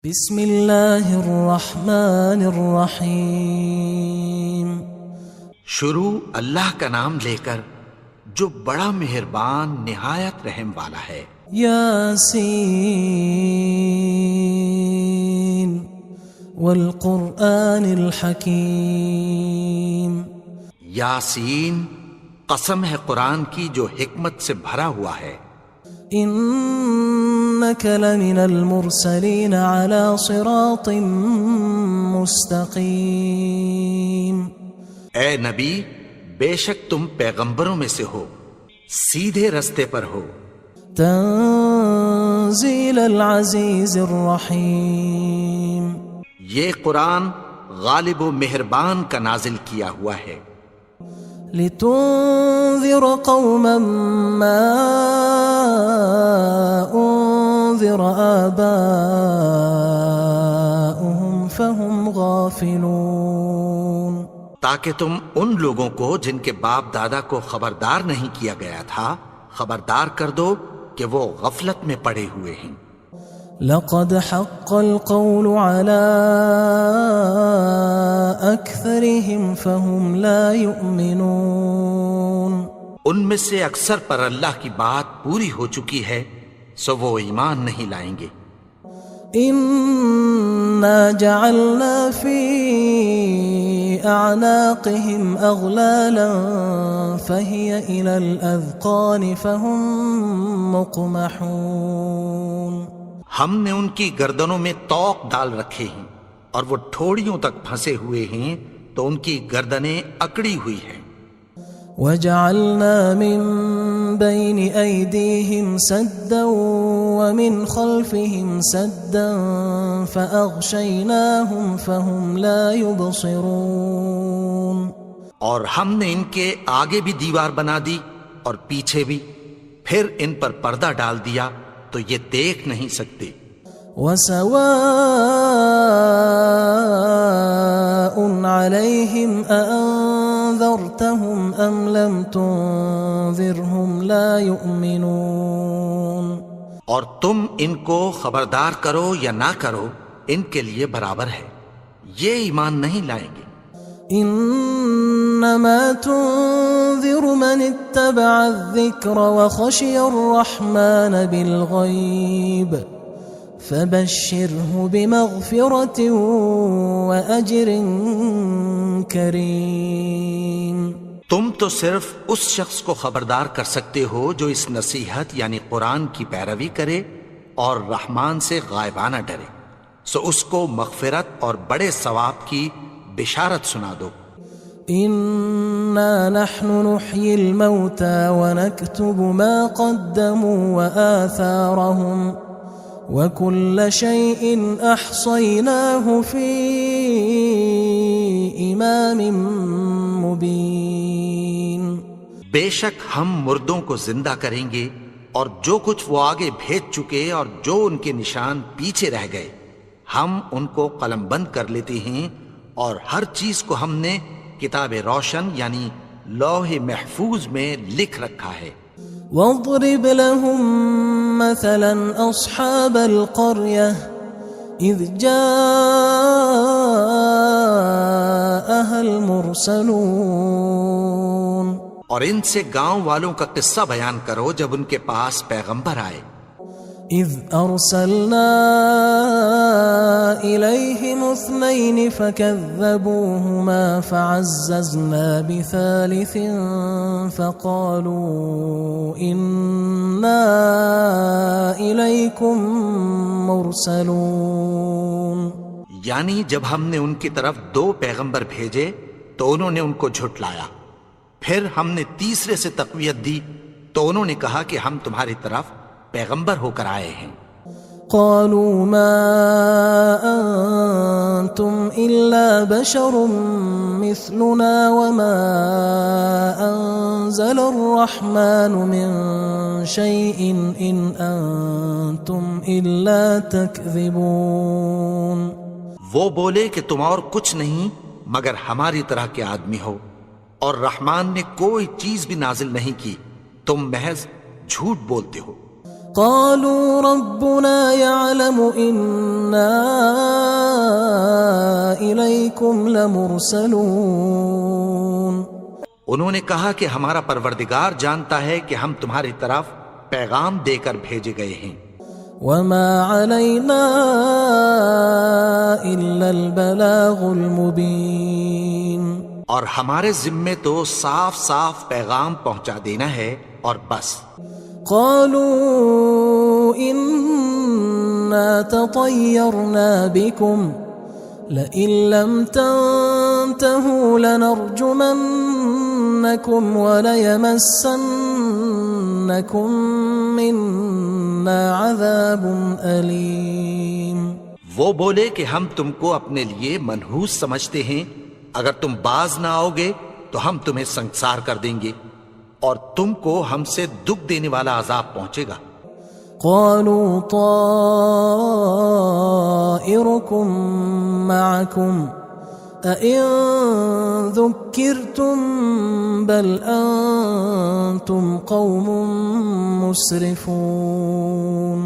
بسم اللہ الرحمن الرحیم۔ شروع اللہ کا نام لے کر جو بڑا مہربان نہایت رحم والا ہے۔ یاسین والقرآن الحکیم۔ یاسین، قسم ہے قرآن کی جو حکمت سے بھرا ہوا ہے۔ انک لمن المرسلین علی صراط مستقیم۔ اے نبی، بے شک تم پیغمبروں میں سے ہو، سیدھے رستے پر ہو۔ تنزیل العزیز الرحیم۔ یہ قرآن غالب و مہربان کا نازل کیا ہوا ہے۔ لتنذر قوما ما انذر آباؤهم فهم غافلون۔ تاکہ تم ان لوگوں کو جن کے باپ دادا کو خبردار نہیں کیا گیا تھا خبردار کر دو کہ وہ غفلت میں پڑے ہوئے ہیں۔ لقد حق القول على أكثرهم فهم لا يؤمنون۔ ان میں سے اکثر پر اللہ کی بات پوری ہو چکی ہے سو وہ ایمان نہیں لائیں گے۔ إنا جعلنا في أعناقهم أغلالا فهي إلى الأذقان فهم مقمحون۔ ہم نے ان کی گردنوں میں طوق ڈال رکھے ہیں اور وہ ٹھوڑیوں تک پھنسے ہوئے ہیں تو ان کی گردنیں اکڑی ہوئی ہیں۔ وجعلنا من بين أيديهم سدا ومن خلفهم سدا فأغشيناهم فهم لا يبصرون۔ اور ہم نے ان کے آگے بھی دیوار بنا دی اور پیچھے بھی، پھر ان پر پردہ ڈال دیا تو یہ دیکھ نہیں سکتے۔ وسواء عليهم أأنذرتهم أم لم تنذرهم لا يؤمنون۔ اور تم ان کو خبردار کرو یا نہ کرو ان کے لیے برابر ہے، یہ ایمان نہیں لائیں گے۔ انما تنذر من اتبع الذکر وخشی الرحمن بالغیب فبشره بمغفرة وأجر کریم۔ تم تو صرف اس شخص کو خبردار کر سکتے ہو جو اس نصیحت یعنی قرآن کی پیروی کرے اور رحمان سے غائبانہ ڈرے، سو اس کو مغفرت اور بڑے ثواب کی بشارت سنا دو۔ انا نحن نحيي الموتى ونكتب ما قدموا وآثارهم وكل شيء احصيناه في امام مبين۔ بے شک ہم مردوں کو زندہ کریں گے اور جو کچھ وہ آگے بھیج چکے اور جو ان کے نشان پیچھے رہ گئے ہم ان کو قلم بند کر لیتے ہیں، اور ہر چیز کو ہم نے کتاب روشن یعنی لوح محفوظ میں لکھ رکھا ہے۔ واضرب لهم مثلا اصحاب القرية اذ جاءها المرسلون۔ اور ان سے گاؤں والوں کا قصہ بیان کرو جب ان کے پاس پیغمبر آئے۔ اذ ارسلنا الیہم اثنین فکذبوہما فعززنا بثالث فقالوا انا الیکم مرسلون۔ یعنی جب ہم نے ان کی طرف 2 پیغمبر بھیجے تو انہوں نے ان کو جھٹلایا، پھر ہم نے تیسرے سے تقویت دی تو انہوں نے کہا کہ ہم تمہاری طرف پیغمبر ہو کر آئے ہیں۔ قالوا ما انتم الا بشر مثلنا وما انزل الرحمن من شيء ان انتم الا تكذبون۔ وہ بولے کہ تم اور کچھ نہیں مگر ہماری طرح کے آدمی ہو، اور رحمان نے کوئی چیز بھی نازل نہیں کی، تم محض جھوٹ بولتے ہو۔ قالوا ربنا يعلم إنا إليكم لمرسلون. انہوں نے کہا کہ ہمارا پروردگار جانتا ہے کہ ہم تمہاری طرف پیغام دے کر بھیجے گئے ہیں. وما علينا إلا البلاغ المبين. اور ہمارے ذمے تو صاف صاف پیغام پہنچا دینا ہے اور بس. قالوا إنا تطيرنا بكم لئن لم تنتهوا لنرجمنكم وليمسنكم منا عذاب أليم. وہ بولے کہ ہم تم کو اپنے لیے منحوس سمجھتے ہیں، اگر تم باز نہ آؤ گے تو ہم تمہیں سنسار کر دیں گے اور تم کو ہم سے دکھ دینے والا عذاب پہنچے گا. قالوا طائركم معكم أئن ذكرتم بل أنتم قوم مسرفون.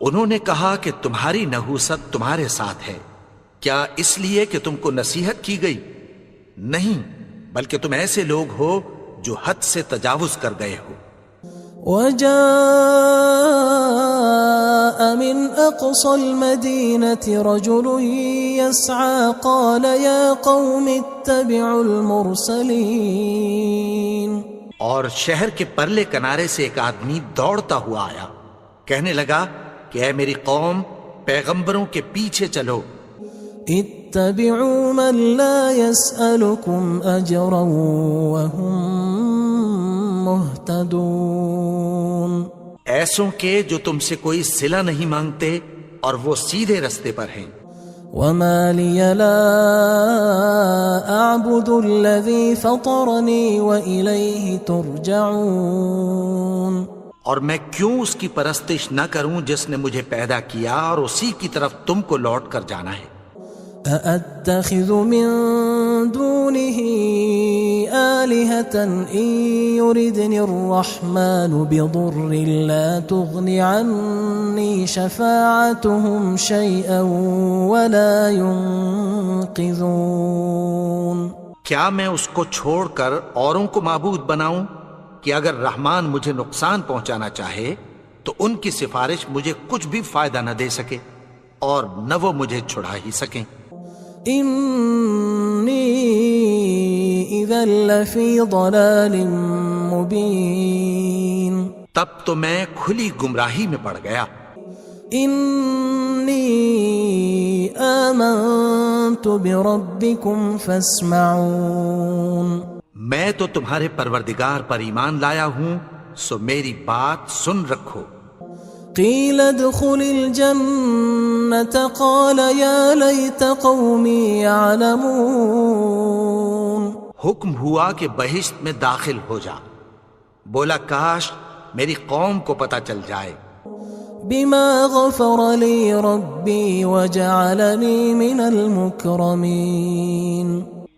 انہوں نے کہا کہ تمہاری نحوست تمہارے ساتھ ہے، کیا اس لیے کہ تم کو نصیحت کی گئی؟ نہیں، بلکہ تم ایسے لوگ ہو جو حد سے تجاوز کر گئے ہو. وجاء من أقصى المدينة رجل يسعى قال يا قوم اتبعوا المرسلين. اور شہر کے پرلے کنارے سے ایک آدمی دوڑتا ہوا آیا، کہنے لگا کہ اے میری قوم، پیغمبروں کے پیچھے چلو. اتبعوا من لا يسألكم أجرا وهم مهتدون. ایسوں کے جو تم سے کوئی صلہ نہیں مانگتے اور وہ سیدھے رستے پر ہیں. وما لي لا أعبد الذي فطرني وإليه ترجعون. اور میں کیوں اس کی پرستش نہ کروں جس نے مجھے پیدا کیا اور اسی کی طرف تم کو لوٹ کر جانا ہے. أأتخذ من دونه آلهة إن يردني الرحمن بضر لا تغن عني شفاعتهم شيئا ولا ينقذون. کیا میں اس کو چھوڑ کر اوروں کو معبود بناؤں کہ اگر رحمان مجھے نقصان پہنچانا چاہے تو ان کی سفارش مجھے کچھ بھی فائدہ نہ دے سکے اور نہ وہ مجھے چھڑا ہی سکیں. إني إذا لفي ضلال مبين. تب تو میں کھلی گمراہی میں پڑ گیا. إني آمنت بربكم فاسمعون. میں تو تمہارے پروردگار پر ایمان لایا ہوں، سو میری بات سن رکھو. قيل ادخل الجنة قال يا ليت قومي يعلمون. حکم ہوا کہ بہشت میں داخل ہو جا. بولا کاش میری قوم کو پتہ چل جائے. بما غفر لي ربي وجعلني من المكرمين.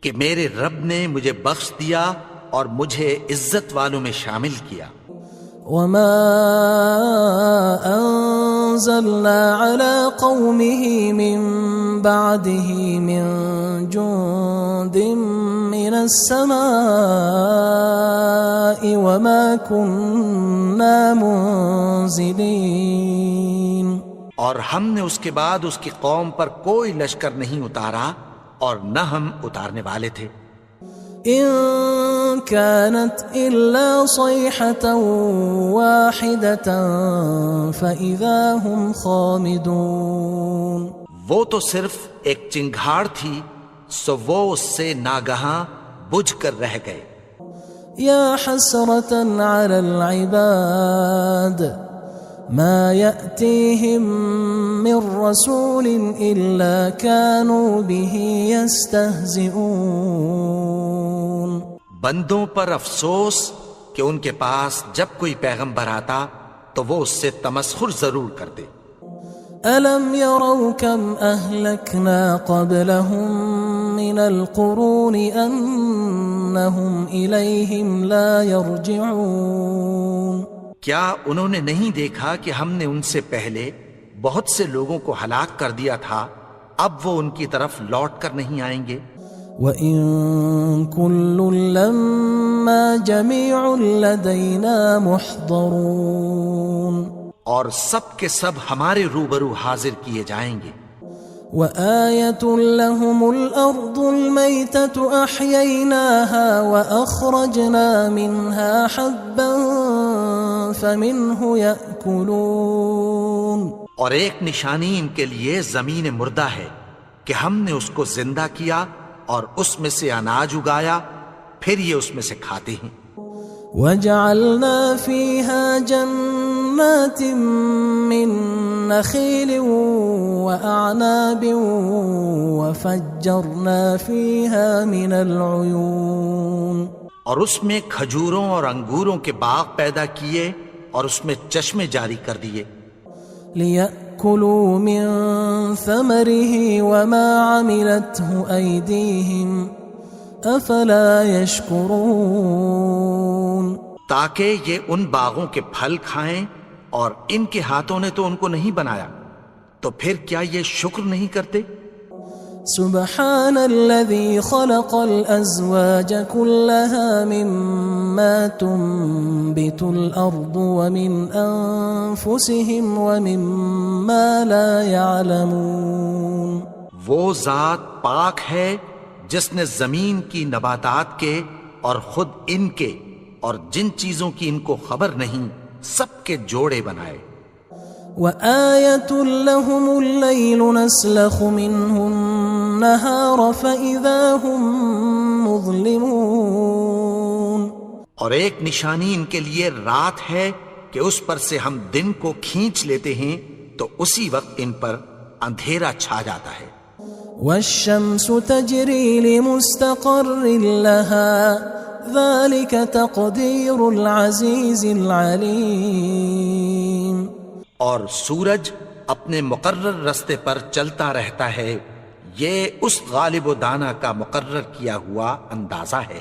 کہ میرے رب نے مجھے بخش دیا اور مجھے عزت والوں میں شامل کیا. وما أنزلنا على قومه من بعده من جند من السماء وما كنا منزلين. اور ہم نے اس کے بعد اس کی قوم پر کوئی لشکر نہیں اتارا اور نہ ہم اتارنے والے تھے. إن كانت إلا صيحة واحدة فإذا هم خامدون. وہ تو صرف ایک چنگھاڑ تھی، سو وہ اس سے ناگہاں بجھ کر رہ گئے. يا حسرة على العباد ما يأتيهم من رسول إلا كانوا به يستهزئون. بندوں پر افسوس کہ ان کے پاس جب کوئی پیغمبر آتا تو وہ اس سے تمسخر ضرور کرتے. ألم يروا كم أهلكنا قبلهم من القرون أنهم إليهم لا يرجعون. کیا انہوں نے نہیں دیکھا کہ ہم نے ان سے پہلے بہت سے لوگوں کو ہلاک کر دیا تھا، اب وہ ان کی طرف لوٹ کر نہیں آئیں گے؟ وَإِن كُلٌّ لَمَّا جَمِيعٌ لَدَيْنَا مُحْضَرُونَ، اور سب کے سب ہمارے روبرو حاضر کیے جائیں گے۔ وَآيَةٌ لَهُمُ الْأَرْضُ الْمَيْتَةُ أَحْيَيْنَاهَا وَأَخْرَجْنَا مِنْهَا حَبًّا فَمِنْهُ يَأْكُلُونَ، اور ایک نشانی ان کے لیے زمین مردہ ہے کہ ہم نے اس کو زندہ کیا اور اس میں سے اناج اگایا، پھر یہ اس میں سے کھاتے ہیں۔ وَجَعَلْنَا فِيهَا جَنَّاتٍ مِّن نَخِيلٍ وَأَعْنَابٍ وَفَجَّرْنَا فِيهَا مِنَ الْعُيُونِ، اور اس میں کھجوروں اور انگوروں کے باغ پیدا کیے اور اس میں چشمے جاری کر دیے، لِيَأْكُلُوا مِن ثَمَرِهِ وَمَا عَمِلَتْهُ أَيْدِيهِمْ أَفَلَا يَشْكُرُونَ، تاکہ یہ ان باغوں کے پھل کھائیں، اور ان کے ہاتھوں نے تو ان کو نہیں بنایا، تو پھر کیا یہ شکر نہیں کرتے؟ سبحان الذي خلق الأزواج كلها مما تنبت الأرض ومن أنفسهم ومما لا يعلمون، وہ ذات پاک ہے جس نے زمین کی نباتات کے اور خود ان کے اور جن چیزوں کی ان کو خبر نہیں سب کے جوڑے بنائے۔ وآية لهم الليل نسلخ منه النهار فإذا هم مظلمون، اور ایک نشانی ان کے لیے رات ہے کہ اس پر سے ہم دن کو کھینچ لیتے ہیں تو اسی وقت ان پر اندھیرا چھا جاتا ہے۔ والشمس تجري لمستقر لها ذلك تقدير العزيز العليم، اور سورج اپنے مقرر رستے پر چلتا رہتا ہے، یہ اس غالب و دانا کا مقرر کیا ہوا اندازہ ہے۔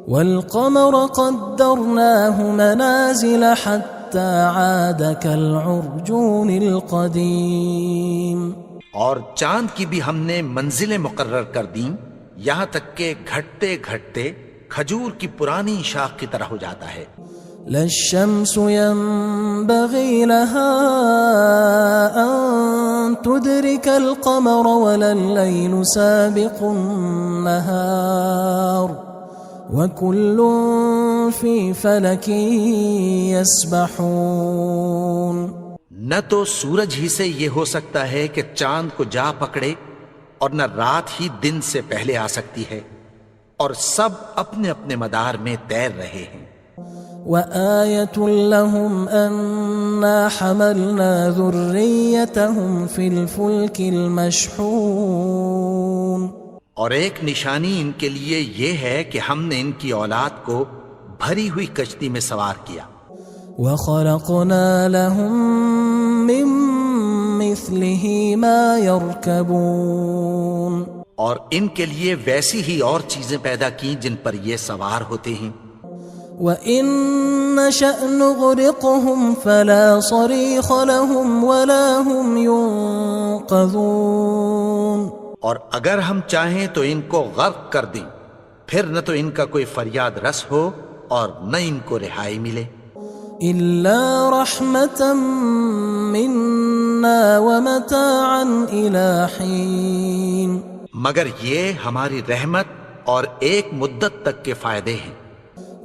والقمر قدرناه منازل حتى عاد كالعرجون القديم، اور چاند کی بھی ہم نے منزلیں مقرر کر دیں، یہاں تک کہ گھٹتے گھٹتے کھجور کی پرانی شاخ کی طرح ہو جاتا ہے۔ لا الشمس ينبغي لها أن تدرك القمر ولا الليل سابق النهار وكل في فلك يسبحون، نہ تو سورج ہی سے یہ ہو سکتا ہے کہ چاند کو جا پکڑے، اور نہ رات ہی دن سے پہلے آ سکتی ہے، اور سب اپنے اپنے مدار میں تیر رہے ہیں۔ وآية لهم أنا حملنا ذريتهم في الفلك المشحون، اور ایک نشانی ان کے لیے یہ ہے کہ ہم نے ان کی اولاد کو بھری ہوئی کشتی میں سوار کیا۔ وخلقنا لهم من مثله ما يركبون، اور ان کے لیے ویسی ہی اور چیزیں پیدا کی جن پر یہ سوار ہوتے ہیں۔ وَإِن نَّشَأْ نُغْرِقْهُمْ فَلَا صَرِيخَ لَهُمْ وَلَا هُمْ يُنقَذُونَ، اور اگر ہم چاہیں تو ان کو غرق کر دیں، پھر نہ تو ان کا کوئی فریاد رس ہو اور نہ ان کو رہائی ملے۔ إِلَّا رَحْمَةً مِنَّا وَمَتَاعًا إِلَى حِينٍ، مگر یہ ہماری رحمت اور ایک مدت تک کے فائدے ہیں۔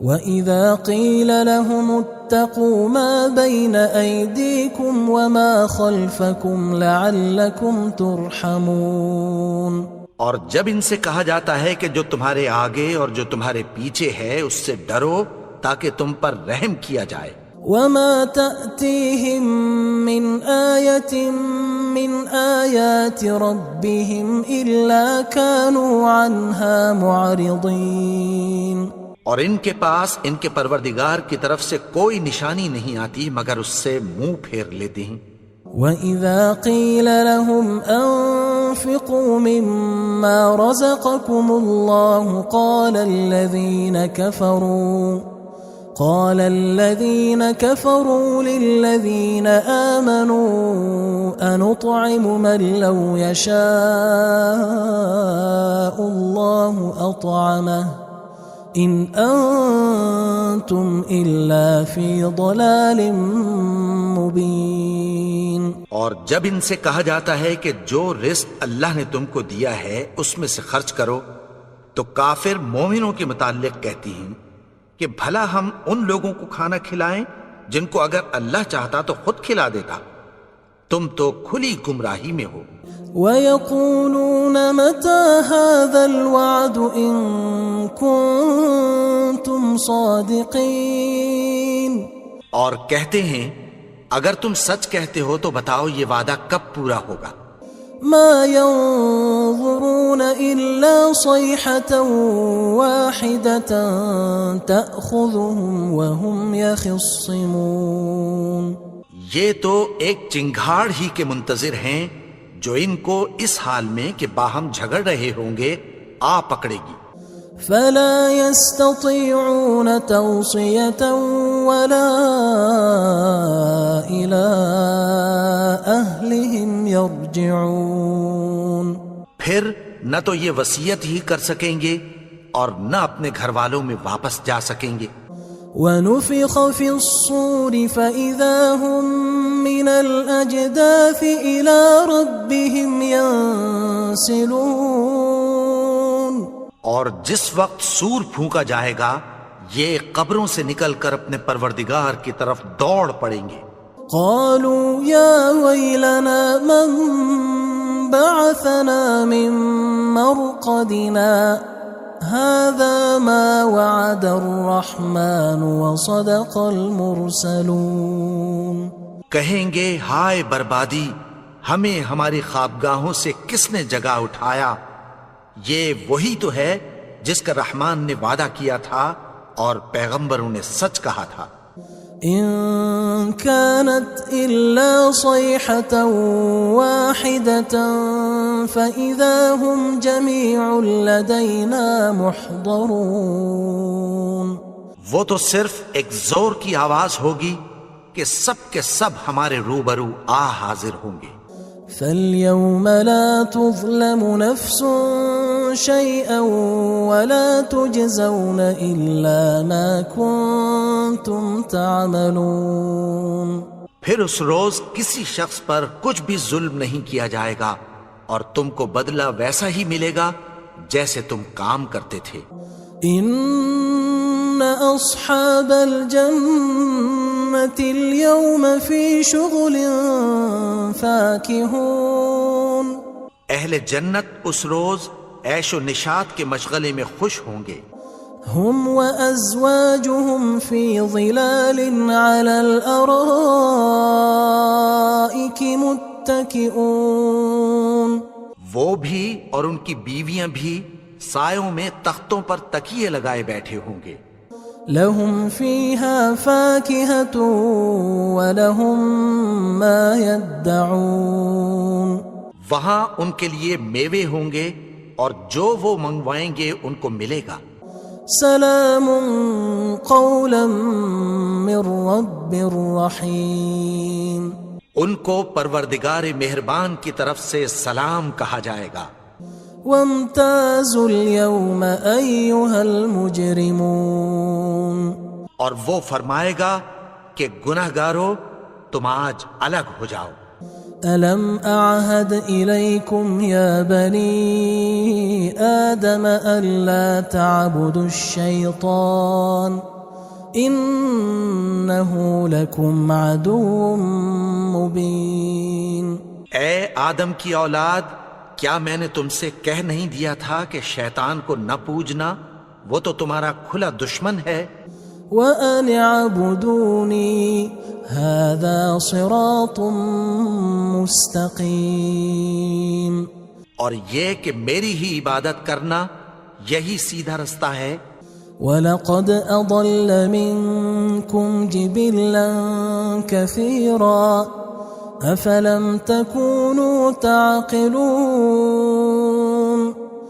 وَإِذَا قِيلَ لَهُمُ اتَّقُوا مَا بَيْنَ أَيْدِيكُمْ وَمَا خَلْفَكُمْ لَعَلَّكُمْ تُرْحَمُونَ، اور جب ان سے کہا جاتا ہے کہ جو تمہارے آگے اور جو تمہارے پیچھے ہے اس سے ڈرو تاکہ تم پر رحم کیا جائے۔ وَمَا تَأْتِيهِم مِّنْ آيَةٍ مِّنْ آيَاتِ رَبِّهِمْ إِلَّا كَانُوا عَنْهَا مُعْرِضِينَ، اور ان کے پاس ان کے پروردگار کی طرف سے کوئی نشانی نہیں آتی مگر اس سے منہ پھیر لیتے ہیں۔ وَإِذَا قِيلَ لَهُمْ أَنفِقُوا مِمَّا رَزَقَكُمُ اللَّهُ قال الذين كفروا للذين آمنوا أنطعم من لو يشاء الله أطعمه إن أنتم إلا في ضلال مبين. اور جب ان سے کہا جاتا ہے کہ جو رزق اللہ نے تم کو دیا ہے اس میں سے خرچ کرو، تو کافر مومنوں کے متعلق کہتی ہیں کہ بھلا ہم ان لوگوں کو کھانا کھلائیں جن کو اگر اللہ چاہتا تو خود کھلا دیتا. تم تو کھلی گمراہی میں ہو. وَيَقُولُونَ مَتَى هَذَا الْوَعْدُ إِن كُنتُمْ صَادِقِينَ. اور کہتے ہیں اگر تم سچ کہتے ہو تو بتاؤ یہ وعدہ کب پورا ہوگا. ما ينظرون إلا صيحة واحدة تأخذهم وهم يخصمون. یہ تو ایک چنگھاڑ ہی کے منتظر ہیں جو ان کو اس حال میں کہ باہم جھگڑ رہے ہوں گے آ پکڑے گی. فلا يستطيعون توصية ولا إلى أهلهم يرجعون. پھر نہ تو یہ وصیت ہی کر سکیں گے اور نہ اپنے گھر والوں میں واپس جا سکیں گے. ونفخ في الصور فإذا هم من الأجداث إلى ربهم ينسلون. اور جس وقت سور پھونکا جائے گا یہ قبروں سے نکل کر اپنے پروردگار کی طرف دوڑ پڑیں گے. قالوا يا ويلنا من بعثنا من مرقدنا هذا ما وعد الرحمن وصدق المرسلون. کہیں گے ہائے بربادی، ہمیں ہماری خوابگاہوں سے کس نے جگا اٹھایا؟ یہ وہی تو ہے جس کا رحمان نے وعدہ کیا تھا اور پیغمبروں نے سچ کہا تھا. ان كانت الا صيحة واحدة فإذا هم جميع لدينا محضرون. وہ تو صرف ایک زور کی آواز ہوگی کہ سب کے سب ہمارے روبرو آ حاضر ہوں گے. فاليوم لا تظلم نفس شيئا ولا تجزون إلا ما كنتم تعملون. پھر اس روز کسی شخص پر کچھ بھی ظلم نہیں کیا جائے گا اور تم کو بدلہ ویسا ہی ملے گا جیسے تم کام کرتے تھے. ان اصحاب الجنة اليوم في شغل فاكهون. اہل جنت اس روز عیش و نشاط کے مشغلے میں خوش ہوں گے. هم وأزواجهم في ظلال على الأرائك متكئون. وہ بھی اور ان کی بیویاں بھی سایوں میں تختوں پر تکیے لگائے بیٹھے ہوں گے. لهم فيها فاكهة ولهم ما يدعون. وہاں ان کے لیے میوے ہوں گے اور جو وہ منگوائیں گے ان کو ملے گا. سلام قولا من رب رحیم. ان کو پروردگار مہربان کی طرف سے سلام کہا جائے گا. وامتازوا اليوم أيها المجرمون. اور وہ فرمائے گا کہ گناہگارو تم آج الگ ہو جاؤ. ألم أعهد إليكم يا بني آدم ألا تعبدوا الشيطان إنه لكم عدو مبين. اے آدم کی اولاد، کیا میں نے تم سے کہہ نہیں دیا تھا کہ شیطان کو نہ پوجنا، وہ تو تمہارا کھلا دشمن ہے. وَأَنِ اعْبُدُونِي هَذَا صِرَاطٌ مُسْتَقِيمٌ. اور یہ کہ میری ہی عبادت کرنا یہی سیدھا رستہ ہے. وَلَقَدْ أَضَلَّ مِنْكُمْ جِبِلًّا كَثِيرًا أَفَلَمْ تَكُونُوا تَعْقِلُونَ.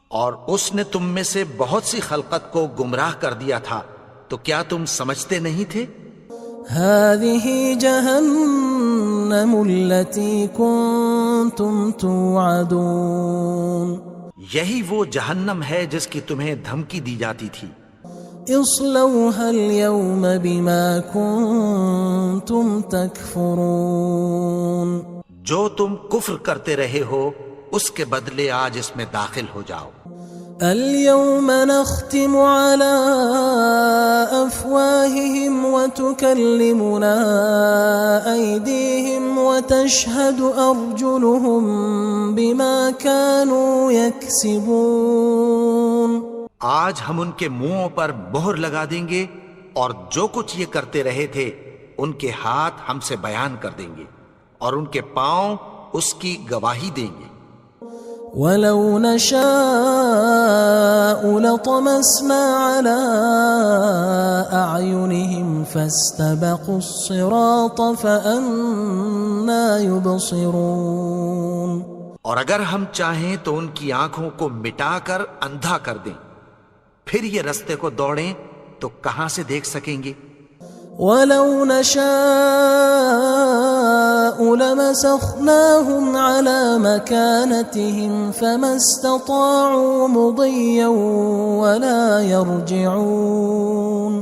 اور اس نے تم میں سے بہت سی خلقت کو گمراہ کر دیا تھا، تو کیا تم سمجھتے نہیں تھے؟ هذه جهنم التي كنتم توعدون یہی وہ جہنم ہے جس کی تمہیں دھمکی دی جاتی تھی. اصلوها اليوم بما كنتم تكفرون جو تم کفر کرتے رہے ہو اس کے بدلے آج اس میں داخل ہو جاؤ. اليوم نختم على أفواههم وتكلمنا أيديهم وتشهد أرجلهم بما كانوا يكسبون. آج ہم ان کے منہوں پر مہر لگا دیں گے اور جو کچھ یہ کرتے رہے تھے ان کے ہاتھ ہم سے بیان کر دیں گے اور ان کے پاؤں اس کی گواہی دیں گے. وَلَوْ نَشَاءُ لَطَمَسْنَا عَلَىٰ أَعْيُنِهِمْ فَاسْتَبَقُوا الصِّرَاطَ فَأَنَّىٰ يُبْصِرُونَ. اور اگر ہم چاہیں تو ان کی آنکھوں کو مٹا کر اندھا کر دیں، پھر یہ رستے کو دوڑیں تو کہاں سے دیکھ سکیں گے؟ وَلَوْ نَشَاءُ لَمَسَخْنَاهُمْ عَلَىٰ مَكَانَتِهِمْ فَمَا اسْتَطَاعُوا مُضِيًّا وَلَا يَرْجِعُونَ.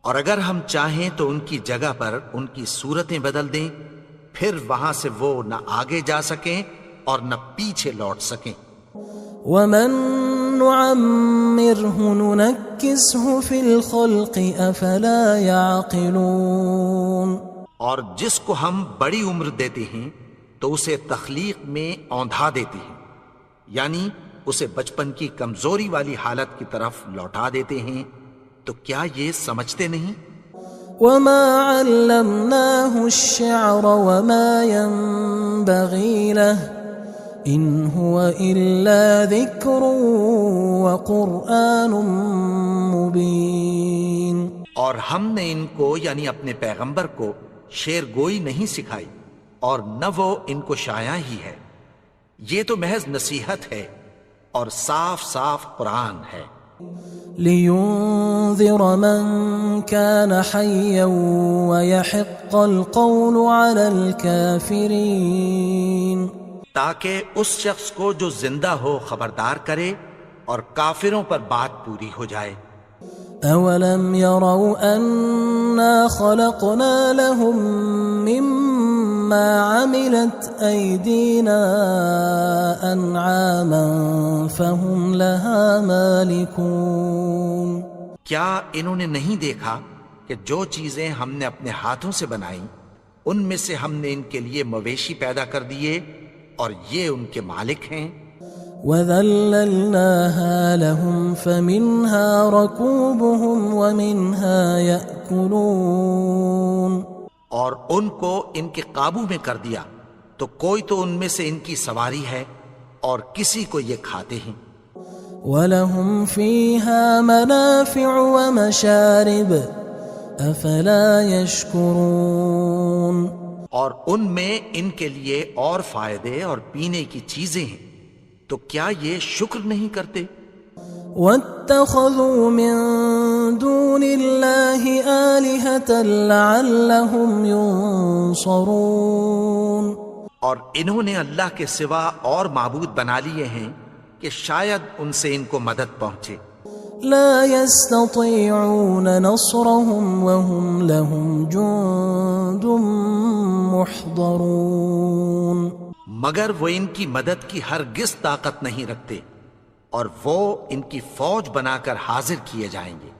اور اگر ہم چاہیں تو ان کی جگہ پر ان کی صورتیں بدل دیں، پھر وہاں سے وہ نہ آگے جا سکیں اور نہ پیچھے لوٹ سکیں. وَمَن نُعَمِّرْهُ نُنَكِّسْهُ فِي الْخَلْقِ أَفَلَا يَعْقِلُونَ. اور جس کو ہم بڑی عمر دیتے ہیں تو اسے تخلیق میں اوندھا دیتے ہیں، یعنی اسے بچپن کی کمزوری والی حالت کی طرف لوٹا دیتے ہیں. تو کیا یہ سمجھتے نہیں؟ وَمَا عَلَّمْنَاهُ الشِّعْرَ وَمَا يَنبَغِي لَهُ إِنْ هُوَ إِلَّا ذِكْرٌ وَقُرْآنٌ مُبِينٌ. اور ہم نے ان کو یعنی اپنے پیغمبر کو شعر گوئی نہیں سکھائی اور نہ وہ ان کو شایع ہی ہے، یہ تو محض نصیحت ہے اور صاف صاف قرآن ہے. لِيُنذِرَ مَن كَانَ حَيًّا وَيَحِقَّ الْقَوْلُ عَلَى الْكَافِرِينَ. تاکہ اس شخص کو جو زندہ ہو خبردار کرے اور کافروں پر بات پوری ہو جائے. أَوَلَمْ يَرَوْا أَنَّا خَلَقْنَا لَهُم مِّمَّا عَمِلَتْ أَيْدِينَا أَنْعَامًا فَهُمْ لَهَا مَالِكُونَ. کیا انہوں نے نہیں دیکھا کہ جو چیزیں ہم نے اپنے ہاتھوں سے بنائیں ان میں سے ہم نے ان کے لیے مویشی پیدا کر دیے اور یہ ان کے مالک ہیں. وَذَلَّلْنَاهَا لَهُمْ فَمِنْهَا رَكُوبُهُمْ وَمِنْهَا يَأْكُلُونَ. اور ان کو ان کے قابو میں کر دیا تو کوئی تو ان میں سے ان کی سواری ہے اور کسی کو یہ کھاتے ہیں. وَلَهُمْ فِيهَا مَنَافِعُ وَمَشَارِبُ أَفَلَا يَشْكُرُونَ. اور ان میں ان کے لیے اور فائدے اور پینے کی چیزیں ہیں، تو کیا یہ شکر نہیں کرتے؟ وَاتَّخَذُوا مِن دُونِ اللَّهِ آلِهَةً لَعَلَّهُمْ يُنصَرُونَ. اور انہوں نے اللہ کے سوا اور معبود بنا لیے ہیں کہ شاید ان سے ان کو مدد پہنچے. لا يستطيعون نصرهم وهم لهم جند محضرون. مگر وہ ان کی مدد کی ہرگز طاقت نہیں رکھتے اور وہ ان کی فوج بنا کر حاضر کیے جائیں گے.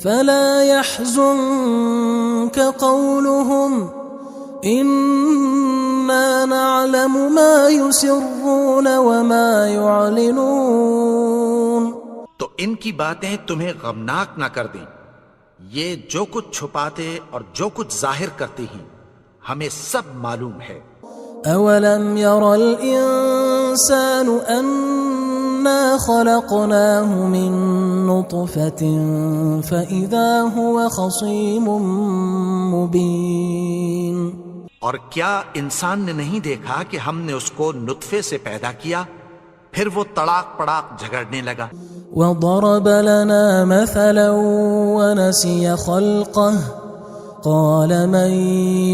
فلا يحزنك قولهم إنا نعلم ما يسرون وما يعلنون. تو ان کی باتیں تمہیں غمناک نہ کر دیں، یہ جو کچھ چھپاتے اور جو کچھ ظاہر کرتے ہیں ہمیں سب معلوم ہے. أَوَلَمْ يَرَ الْإِنسَانُ أَنَّا خَلَقْنَاهُ مِن نُّطْفَةٍ فَإِذَا هُوَ خَصِيمٌ مُّبِينٌ. اور کیا انسان نے نہیں دیکھا کہ ہم نے اس کو نطفے سے پیدا کیا، پھر وہ تڑاک پڑاک جھگڑنے لگا. وضرب لنا مثلا ونسي خلقه قال من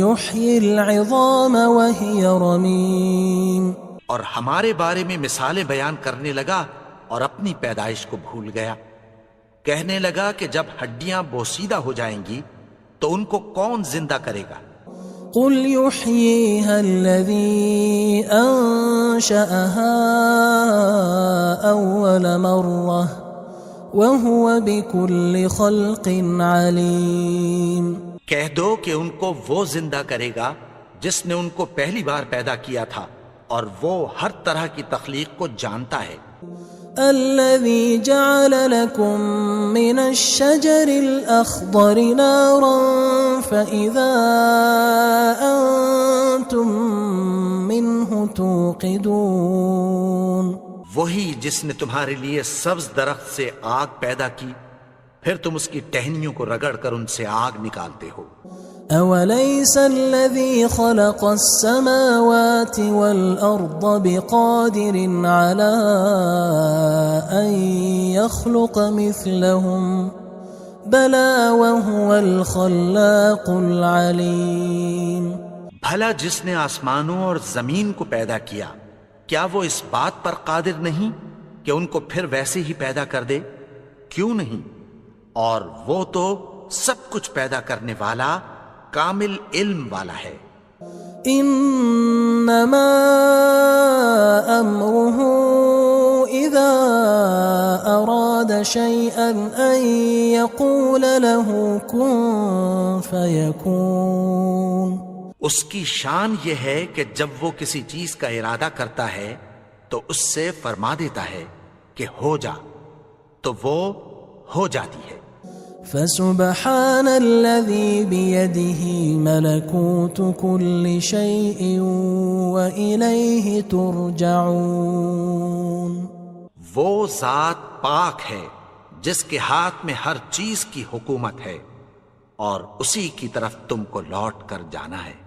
يحيي العظام وهي رميم اور ہمارے بارے میں مثالیں بیان کرنے لگا اور اپنی پیدائش کو بھول گیا. کہنے لگا کہ جب ہڈیاں بوسیدہ ہو جائیں گی تو ان کو کون زندہ کرے گا؟ قل يحييها الذي أنشأها أول مرة وهو بكل خلق عليم. کہہ دو کہ ان کو وہ زندہ کرے گا جس نے ان کو پہلی بار پیدا کیا تھا اور وہ ہر طرح کی تخلیق کو جانتا ہے. الذي جعل لكم من الشجر الأخضر نارا فإذا أنتم منه توقدون. وہی جس نے تمہارے لیے سبز درخت سے آگ پیدا کی پھر تم اس کی ٹہنیوں کو رگڑ کر ان سے آگ نکالتے ہو. أوليس الذي خلق السماوات والأرض بقادر على أن يخلق مثلهم بلى وهو الخلاق العليم. بھلا جس نے آسمانوں اور زمین کو پیدا کیا کیا وہ اس بات پر قادر نہیں کہ ان کو پھر ویسے ہی پیدا کر دے؟ کیوں نہیں؟ اور وہ تو سب کچھ پیدا کرنے والا کامل علم والا ہے. انما امره اذا اراد شيئا ان يقول له كن فيكون. اس کی شان یہ ہے کہ جب وہ کسی چیز کا ارادہ کرتا ہے تو اس سے فرما دیتا ہے کہ ہو جا تو وہ ہو جاتی ہے. فسبحان الذي بيده ملكوت كل شيء وإليه ترجعون. وہ ذات پاک ہے جس کے ہاتھ میں ہر چیز کی حکومت ہے اور اسی کی طرف تم کو لوٹ کر جانا ہے.